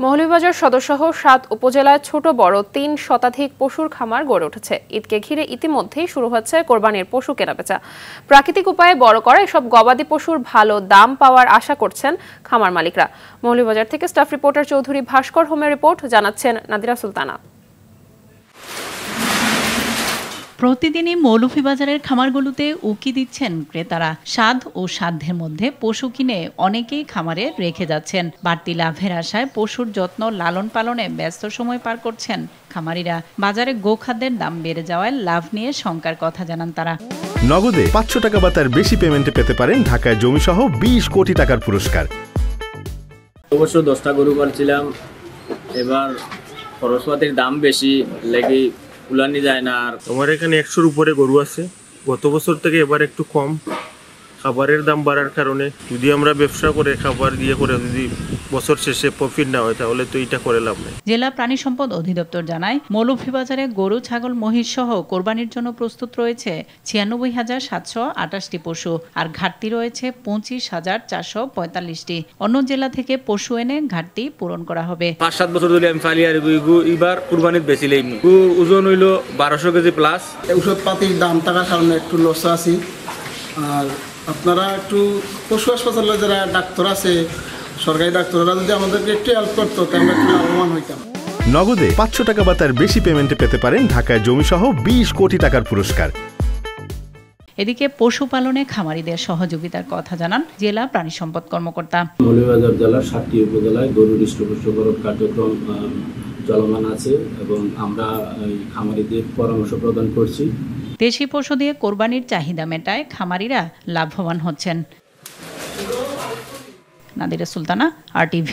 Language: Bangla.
মৌলভীবাজার সদরসহ ৭ উপজেলায় ছোট বড় ৩ শতাধিক পশুর খামার গড়ে উঠেছে। ঈদকে ঘিরে ইতিমধ্যেই শুরু হচ্ছে কোরবানির পশু কেনাবেচা। প্রাকৃতিক উপায়ে বড় করা এসব গবাদি পশুর ভালো দাম পাওয়ার আশা করছেন খামার মালিকরা। মৌলভীবাজার থেকে স্টাফ রিপোর্টার চৌধুরী ভাস্কর হোমের রিপোর্ট, জানাচ্ছেন নাদিরা সুলতানা। প্রতিদিনই মৌলভীবাজারের খামারগুলোতে উকি দিচ্ছেন ক্রেতারা। স্বাদ ও সাধ্যের মধ্যে পশু কিনে অনেকেই খামারে রেখে যাচ্ছেন। বাড়তি লাভের আশায় পশুর যত্ন লালন পালনে ব্যস্ত সময় পার করছেন খামারিরা। বাজারে গোখাদ্যের দাম বেড়ে যাওয়ায় লাভ নিয়ে শঙ্কার কথা জানান তারা। নগদে ৫০০ টাকা বা তার বেশি পেমেন্টে পেতে পারেন ঢাকায় জমিসহ ২০ কোটি টাকার পুরস্কার। অবশ্য 10টা গরু পালছিলাম, এবার খরচপাতির দাম বেশি লেগে উলানি যায় না। আর আমার এখানে ১০০-র উপরে গরু আছে। গত বছর থেকে এবার একটু কম। খাবারের দাম বাড়ার কারণে যদি আমরা ব্যবসা করে খাবার দিয়ে করে যদি বছর শেষে প্রফিট না হয় তাহলে তো এটা করে লাভ নেই। জেলা প্রাণী সম্পদ অধিদপ্তর জানায়, মৌলভীবাজারে গরু, ছাগল, মহিষ সহ কোরবানির জন্য প্রস্তুত রয়েছে ৯৬,৭২৮টি পশু, আর ঘাটতি রয়েছে ২৫,৪৪৫টি। অন্য জেলা থেকে পশু এনে ঘাটতি পূরণ করা হবে। ৫-৭ বছর ধরে আমি ফালি আর এবার কুরবানির বেশি লেই ওজন হইল ১২০০ কেজি প্লাস। ঔষধপাতির দাম থাকার কারণে একটু লস আছি। আর আপনারা একটু পশু হাসপাতালে যারা ডাক্তার আছে, সরকারি ডাক্তাররা যদি আমাদেরকে একটু হেল্প করতো তাহলে একটু লাভবান হইতাম। নগদে ৫০০ টাকা বা তার বেশি পেমেন্টে পেতে পারেন ঢাকায় জমিসহ ২০ কোটি টাকার পুরস্কার। এদিকে পশুপালনে খামারিদের সহযোগিতার কথা জানান জেলা প্রাণী সম্পদ কর্মকর্তা। মৌলভীবাজার জেলার ৭টি উপজেলায় গরু হৃষ্টপুষ্টকরণ কার্যক্রম চলমান আছে এবং আমরা খামারিদের পরামর্শ প্রদান করছি। দেশি পশু দিয়ে কোরবানির চাহিদা মেটায় খামারিরা লাভবান হচ্ছেন। নাদিরা সুলতানা, RTV।